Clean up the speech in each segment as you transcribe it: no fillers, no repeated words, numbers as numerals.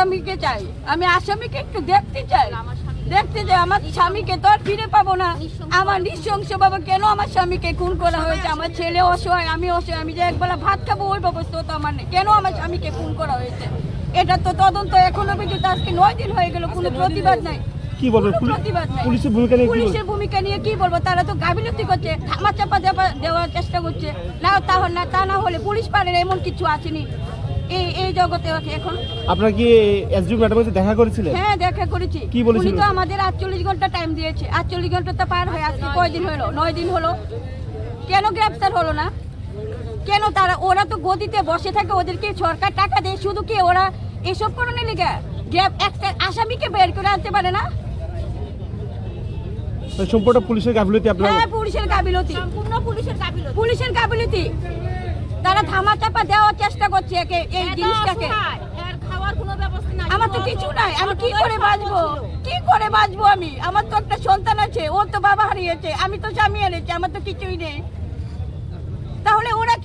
আসামিকে চাই, আমি আসামিকে একটু দেখতে চাই, আমার স্বামীকে তো আর ফিরে পাবো না। আমার নৃশংস বাবা কেন আমার স্বামীকে খুন করা হয়েছে? আমার ছেলে অসহায়, আমি অসহায়, আমি যে একবেলা ভাত খাবো ওই ব্যবস্থা তো আমার নেই। কেন আমার স্বামীকে খুন করা হয়েছে? এটা তো তদন্ত এখনো পর্যন্ত আজকে 9 দিন হয়ে গেল, কোনো প্রতিবাদ নাই। কি বলবেন পুলিশের ভূমিকা নিয়ে কি বলবো? তারা তো গাফিলতি করছে, থামা চাপা দেওয়ার চেষ্টা করছে। তা না হলে পুলিশ পারের এমন কিছু আসেনি এই জগতে এখন। আপনারা কি এসডিও ম্যাডামের সাথে দেখা করেছিলেন? হ্যাঁ, দেখা করেছি। কি বলেছিলেন? উনি তো আমাদের 48 ঘন্টা টাইম দিয়েছে। 48 ঘন্টা তো পার হয়ে আজকে কয়দিন হলো? 9 দিন হলো। কেন গ্রেফতার হলো না? কেন? ওরা তো গদিতে বসে থাকে, ওদেরকে সরকার টাকা দেয়, শুধু কি ওরা এসব করণে লেগে একটা আসামিকে বের করে আনতে পারে না? সম্পূর্ণ পুলিশের গাফিলতি আপনারা? হ্যাঁ, পুলিশের গাফিলতি, সম্পূর্ণ পুলিশের গাফিলতি। তারা ধামা চাপা দেওয়ার চেষ্টা করছে এই জিনিসটাকে। আমার তো কিছু নাই, আমি কি করে বাঁচবো? আমি, আমার তো একটা সন্তান আছে, ও তো বাবা হারিয়েছে, আমি তো স্বামী হারিয়েছি, আমার তো কিছুই নেই। তাহলে ওরা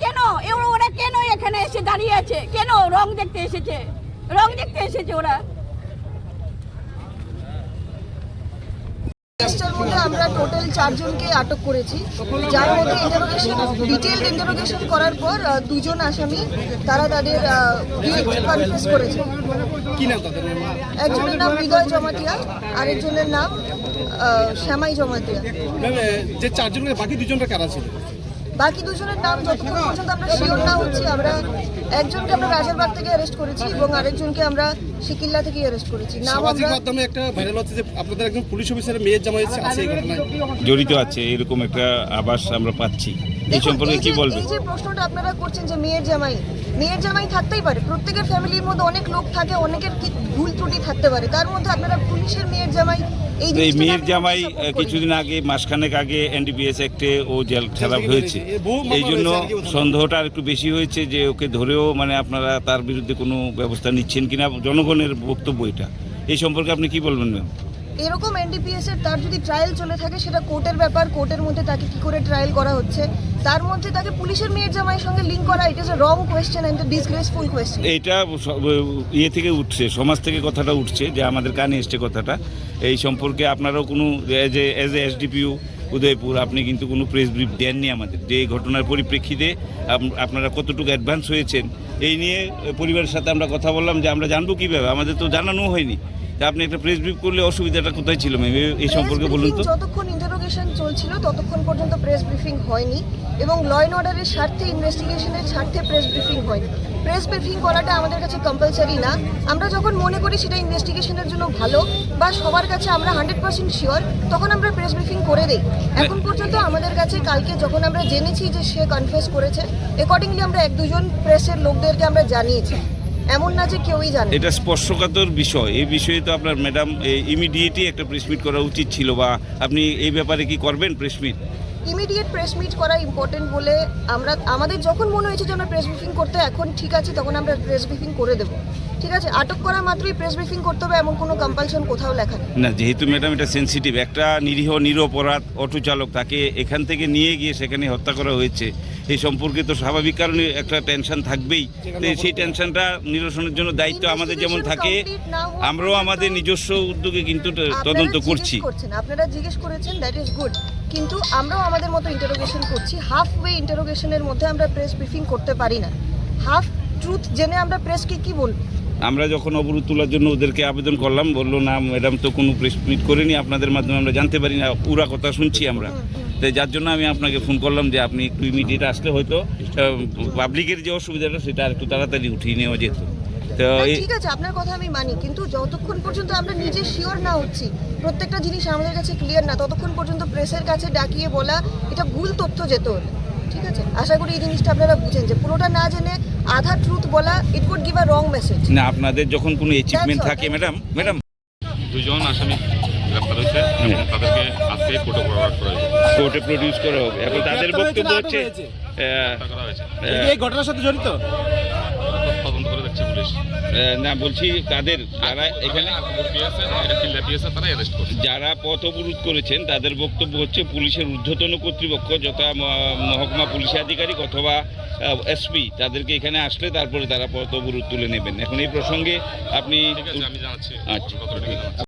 কেন এখানে এসে দাঁড়িয়ে আছে? কেন রং দেখতে এসেছে ওরা? চেষ্টার মধ্যে আমরা টোটাল 4 জনকে আটক করেছি, যার মধ্যে ডিটেইলড ইন্টারোগেশন করার পর 2 জন আসামি তারা তাদের গিল্ট কনফেস করেছে। কি নাম তাদের? একজনের নাম হৃদয় জমাতিয়া, আরেকজনের নাম শ্যামাই জমাতিয়া। যে 4 জনের বাকি 2 জনরা কারা ছিল? বাকি 2 জনের নাম যতক্ষণ পর্যন্ত আমরা শিওর না হচ্ছি, একজনকে আমরা রাজারবাগ থেকে অ্যারেস্ট করেছি এবং আরেকজনকে আমরা শিকিল্লা থেকে অ্যারেস্ট করেছি। সামাজিক মাধ্যমে একটা ভাইরাল হচ্ছে যে আপনাদের একজন পুলিশ অফিসারের মেয়ের জামাই আছে এই ঘটনায় জড়িত আছে, এরকম একটা আভাস আমরা পাচ্ছি। এই সম্পর্কে কি বলবেন? এই যে প্রশ্নটা আপনারা করছেন যে মেয়ের জামাই থাকতেই পারে, প্রত্যেকের ফ্যামিলির মধ্যে অনেক লোক থাকে, অনেকের কি ভুল ত্রুটি থাকতে পারে, তার মধ্যে আপনারা পুলিশের মেয়ের জামাই এই মেয়ের জামাই কিছুদিন আগে, মাসখানেক আগে এনডিপিএস অ্যাক্টে ও জেল খেলা হয়েছে, এই জন্য সন্দেহটা আর একটু বেশি হয়েছে যে ওকে ধরেও মানে আপনারা তার বিরুদ্ধে কোনো ব্যবস্থা নিচ্ছেন কিনা, জনগণের বক্তব্য এটা। এই সম্পর্কে আপনি কি বলবেন ম্যাম? এরকম এনডিপিএস এর তার যদি ট্রায়াল চলে থাকে সেটা কোর্টের ব্যাপার, কোর্টের মধ্যে তাকে কি করে ট্রায়াল করা হচ্ছে, তার মধ্যে তাকে পুলিশের মেয়ের জামাইয়ের সঙ্গে লিঙ্ক করা, it is a wrong question and disgraceful question. এইটা থেকে উঠছে, সমাজ থেকে কথাটা উঠছে, যে আমাদের কানে এসছে কথাটা। এই সম্পর্কে আপনারাও কোনো এজ এ এসডিপিও উদয়পুর আপনি কিন্তু কোনো প্রেস ব্রিফ দেননি আমাদের, যে এই ঘটনার পরিপ্রেক্ষিতে আপনারা কতটুকু অ্যাডভান্স হয়েছেন এই নিয়ে পরিবারের সাথে আমরা কথা বললাম যে আমরা জানবো কীভাবে, আমাদের তো জানানো হয়নি। আপনি একটা প্রেস ব্রিফ করলে অসুবিধাটা কোথায় ছিল ম্যাম, এই সম্পর্কে বলুন তো। যতক্ষণ ইন্টারোগেশন চলছিল ততক্ষণ পর্যন্ত প্রেস ব্রিফিং হয়নি এবং ল অ্যান্ড অর্ডারের স্বার্থে, ইনভেস্টিগেশনের স্বার্থে প্রেস ব্রিফিং হয়নি। প্রেস ব্রিফিং করাটা আমাদের কাছে কম্পালসারি না, আমরা যখন মনে করি সেটা ইনভেস্টিগেশনের জন্য ভালো বা সবার কাছে আমরা 100% শিওর, তখন আমরা প্রেস ব্রিফিং করে দিই। এখন পর্যন্ত আমাদের কাছে কালকে যখন আমরা জেনেছি যে সে কনফেস করেছে, অ্যাকর্ডিংলি আমরা 1-2 জন প্রেসের লোকদেরকে আমরা জানিয়েছি, এমন না যে কেউই জানে। এটা স্পর্শকাতর বিষয়, এই বিষয়ে তো আপনার ম্যাডাম ইমিডিয়েটলি একটা প্রেস মিট করা উচিত ছিল, বা আপনি এই ব্যাপারে কি করবেন press meet? Immediate press meet করা ইম্পর্টেন্ট বলে আমাদের যখন মনে হয়েছে যে আমরা প্রেস ব্রিফিং করতে এখন ঠিক আছে, তখন আমরা প্রেস ব্রিফিং করে দেবো। ঠিক আছে, আটক করা মাত্রই প্রেস ব্রিফিং করতে হবে এমন কোনো কম্পালশন কোথাও লেখা নেই। না, যেহেতু ম্যাডাম এটা সেন্সিটিভ, একটা নিরপরাধ অটো চালক, তাকে এখান থেকে নিয়ে গিয়ে সেখানে হত্যা করা হয়েছে, এই সম্পর্কে তো স্বাভাবিক কারণে একটা টেনশন থাকবেই। তো সেই টেনশনটা নিরসনের জন্য দায়িত্ব আমাদের যেমন থাকে, আমরাও আমাদের নিজস্ব উদ্যোগে কিন্তু তদন্ত করছি। আপনারা জিজ্ঞেস করেছেন, দ্যাট ইজ গুড, কিন্তু আমরাও আমাদের মতো ইন্টারোগেশন করছি। হাফ ওয়ে ইন্টারোগেশনের মধ্যে আমরা প্রেস ব্রিফিং করতে পারি না। হাফ ট্রুথ জেনে আমরা প্রেসকে কি বলবো? আমরা যখন অবরোধ তোলার জন্য ওদেরকে আবেদন করলাম, বললো না ম্যাডাম তো কোনো প্রেস মিট করেনি, আপনাদের মাধ্যমে আমরা জানতে পারি না, পুরা কথা শুনছি আমরা। তাই যার জন্য আমি আপনাকে ফোন করলাম যে আপনি একটু ইমিডিয়েট আসলে হয়তো পাবলিকের যে অসুবিধাটা সেটা আর একটু তাড়াতাড়ি উঠিয়ে নেওয়া যেত। তো ঠিক আছে, আপনার কথা আমি মানি, কিন্তু যতক্ষণ পর্যন্ত আমরা নিজে শিওর না হচ্ছি, প্রত্যেকটা জিনিস আমাদের কাছে ক্লিয়ার না, ততক্ষণ পর্যন্ত প্রেসের কাছে ডাকিয়ে বলা এটা ভুল তথ্য যেত। ঠিক আছে, আশা করি এই জিনিসটা আপনারা বুঝেন যে পুরোটা না জেনে আধা ট্রুথ বলা, it would give a wrong message. না, আপনাদের যখন কোনো অ্যাচিভমেন্ট থাকে ম্যাডাম 2 জন আসামি গ্রেফতার হয়েছে এবং তাদেরকে আজকে কোর্টে ফরওয়ার্ড করা হবে, কোর্টে প্রডিউস করা হবে। এখন তাদের বক্তব্য হচ্ছে করা হয়েছে। এই ঘটনার সাথে জড়িত তদন্ত করে দেখছে পুলিশ। না বলছি তাদের যারা এখানে তারা অ্যারেস্ট করছে। যারা পথ অবরোধ করেছেন তাদের বক্তব্য হচ্ছে পুলিশের ঊর্ধ্বতন কর্তৃপক্ষ যথা মহকুমা পুলিশ আধিকারিক অথবা এসপি তাদেরকে এখানে আসলে তারপরে তারা পথ অবরোধ তুলে নেবেন। এখন এই প্রসঙ্গে আপনি ঠিক আছে, আমি জানাচ্ছি। আচ্ছা। অথরিটিকে জানাচ্ছি।